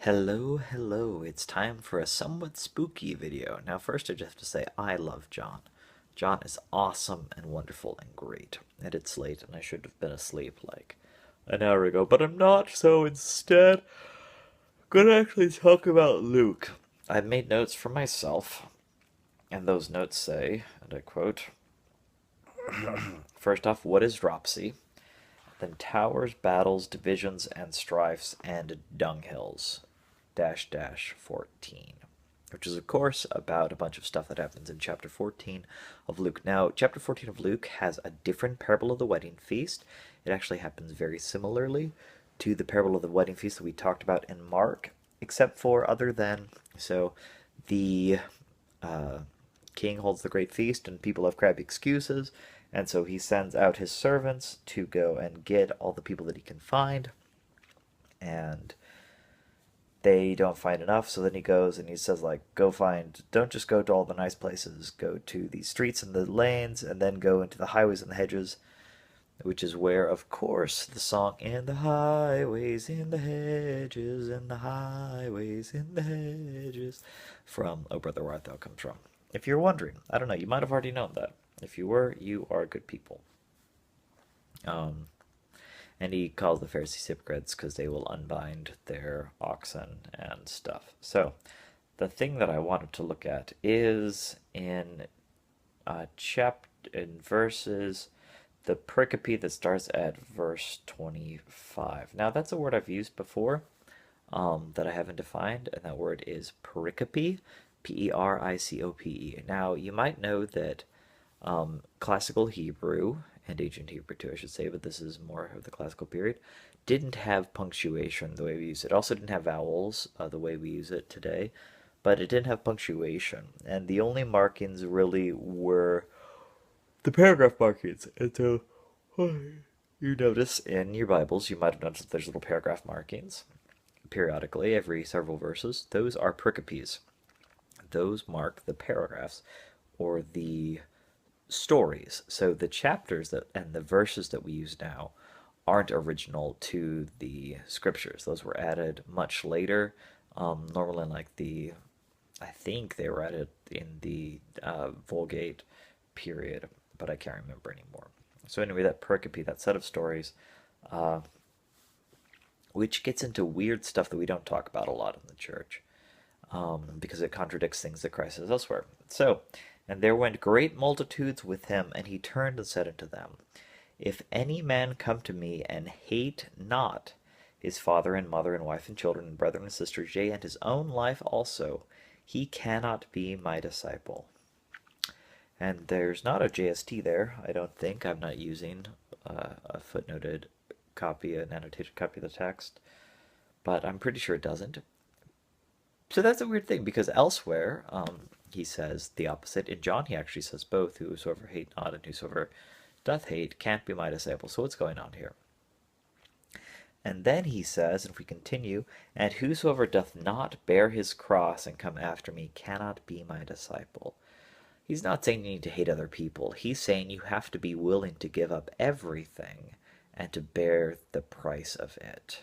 Hello, it's time for a somewhat spooky video. Now first I just have to say I love John. John is awesome and wonderful and great. And it's late and I should have been asleep like an hour ago, but I'm not, so instead I'm gonna actually talk about Luke. I made notes for myself, and those notes say, and I quote, first off, what is dropsy? Then towers, battles, divisions, and strifes, and dunghills. Dash dash 14. Which is, of course, about a bunch of stuff that happens in chapter 14 of Luke. Now, chapter 14 of Luke has a different parable of the wedding feast. It actually happens very similarly to the parable of the wedding feast that we talked about in Mark, except for other than, so the uh, king holds the great feast and people have crabby excuses, and so he sends out his servants to go and get all the people that he can find, and they don't find enough, so then he goes and he says, like, go find, don't just go to all the nice places, go to the streets and the lanes, and then go into the highways and the hedges, which is where, of course, the song "In the highways, in the hedges, in the highways, in the hedges" from "Oh Brother, Where Art Thou" comes from. If you're wondering, I don't know, you might have already known that. If you were, you are good people. Um, and he calls the Pharisees hypocrites because they will unbind their oxen and stuff. So, the thing that I wanted to look at is in in verses, the pericope that starts at verse 25. Now, that's a word I've used before that I haven't defined, and that word is pericope, Pericope. Now, you might know that classical Hebrew, and ancient Hebrew too, I should say, but this is more of the classical period, didn't have punctuation the way we use it. It also didn't have vowels the way we use it today, but it didn't have punctuation. And the only markings really were the paragraph markings. And so you notice in your Bibles, you might have noticed that there's little paragraph markings periodically every several verses. Those are pericopes. Those mark the paragraphs or the stories. So the chapters that and the verses that we use now aren't original to the scriptures. Those were added much later. Normally, in like I think they were added in the Vulgate period, but I can't remember anymore. So anyway, that pericope, that set of stories, uh, which gets into weird stuff that we don't talk about a lot in the church, because it contradicts things that Christ says elsewhere. So, and there went great multitudes with him, and he turned and said unto them, If any man come to me and hate not his father and mother and wife and children and brethren and sisters, yea, and his own life also, he cannot be my disciple. And there's not a JST there, I don't think. I'm not using a footnoted copy, an annotated copy of the text, but I'm pretty sure it doesn't. So that's a weird thing, because elsewhere he says the opposite. In John, he actually says both: whosoever hate not and whosoever doth hate can't be my disciple. So what's going on here? And then he says, and if we continue, and whosoever doth not bear his cross and come after me cannot be my disciple. He's not saying you need to hate other people. He's saying you have to be willing to give up everything and to bear the price of it,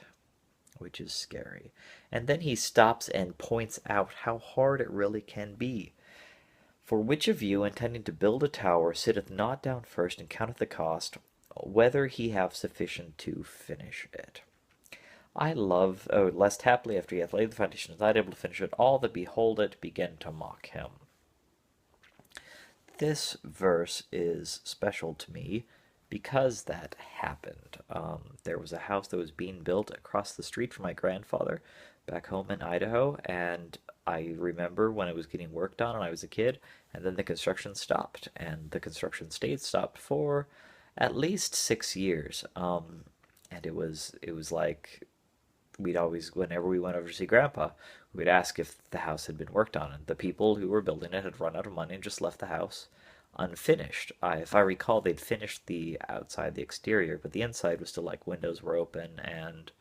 which is scary. And then he stops and points out how hard it really can be. For which of you, intending to build a tower, sitteth not down first and counteth the cost, whether he have sufficient to finish it? I love, oh, lest haply after he hath laid the foundation is not able to finish it, all that behold it begin to mock him. This verse is special to me because that happened. There was a house that was being built across the street from my grandfather back home in Idaho, and I remember when it was getting worked on and I was a kid, and then the construction stopped, and the construction stayed stopped for at least 6 years. And it was like we'd always, whenever we went over to see Grandpa, we'd ask if the house had been worked on, and the people who were building it had run out of money and just left the house unfinished. If I recall, they'd finished the outside, the exterior, but the inside was still like windows were open, and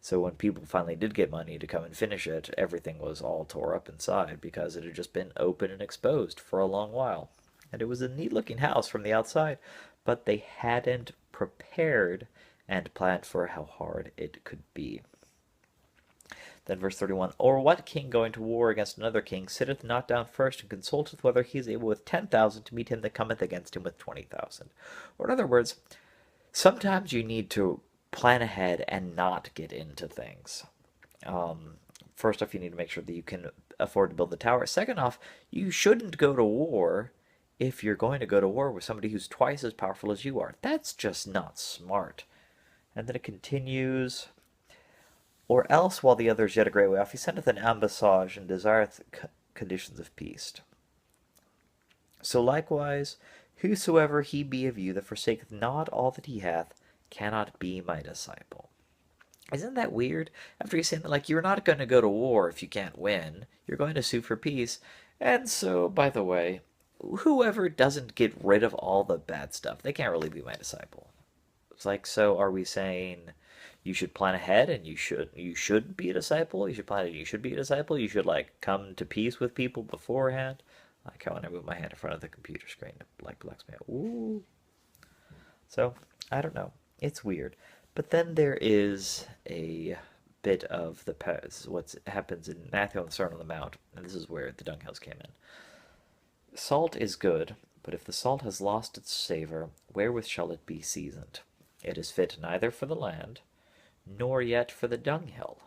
so when people finally did get money to come and finish it, everything was all tore up inside because it had just been open and exposed for a long while. And it was a neat looking house from the outside, but they hadn't prepared and planned for how hard it could be. Then verse 31, or what king going to war against another king sitteth not down first and consulteth whether he is able with 10,000 to meet him that cometh against him with 20,000? Or in other words, sometimes you need to plan ahead and not get into things. First off, you need to make sure that you can afford to build the tower. Second off, you shouldn't go to war if you're going to go to war with somebody who's twice as powerful as you are. That's just not smart. And then it continues, or else while the other is yet a great way off, he sendeth an ambassage and desireth conditions of peace. So likewise, whosoever he be of you that forsaketh not all that he hath, cannot be my disciple. Isn't that weird? After he's saying that, like, you're not going to go to war if you can't win, you're going to sue for peace. And so, by the way, whoever doesn't get rid of all the bad stuff, they can't really be my disciple. It's like, so are we saying you should plan ahead and you should be a disciple? You should plan ahead, you should be a disciple? You should, like, come to peace with people beforehand? Like how when I move my hand in front of the computer screen, it, like, blocks me out. Ooh. So, I don't know. It's weird. But then there is a bit of what happens in Matthew on the Sermon on the Mount, and this is where the dung hills came in. Salt is good, but if the salt has lost its savor, wherewith shall it be seasoned? It is fit neither for the land, nor yet for the dunghill.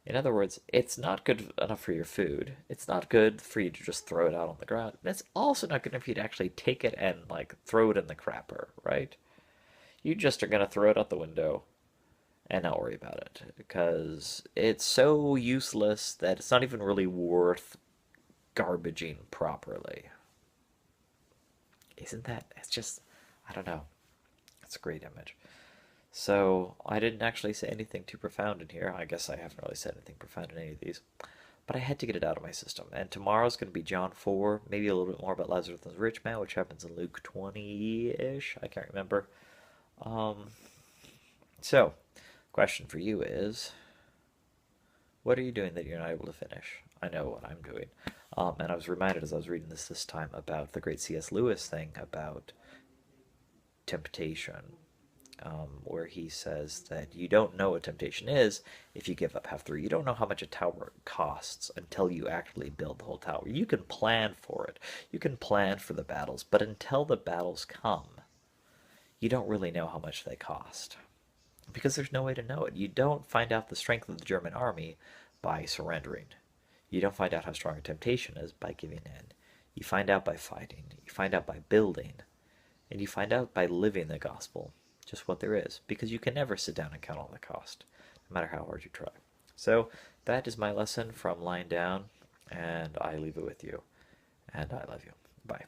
In other words, it's not good enough for your food. It's not good for you to just throw it out on the ground. And it's also not good enough for you to actually take it and, like, throw it in the crapper, right? You just are going to throw it out the window and not worry about it because it's so useless that it's not even really worth garbaging properly. Isn't that? It's just, I don't know. It's a great image. So I didn't actually say anything too profound in here. I guess I haven't really said anything profound in any of these. But I had to get it out of my system. And tomorrow's going to be John 4, maybe a little bit more about Lazarus the rich man, which happens in Luke 20-ish. I can't remember. So, question for you is, what are you doing that you're not able to finish? I know what I'm doing. And I was reminded as I was reading this time about the great C.S. Lewis thing about temptation, where he says that you don't know what temptation is if you give up half through. You don't know how much a tower costs until you actually build the whole tower. You can plan for it. You can plan for the battles, but until the battles come, you don't really know how much they cost because there's no way to know it. You don't find out the strength of the German army by surrendering. You don't find out how strong a temptation is by giving in. You find out by fighting. You find out by building. And you find out by living the gospel, just what there is, because you can never sit down and count all the cost, no matter how hard you try. So that is my lesson from Lying Down, and I leave it with you. And I love you. Bye.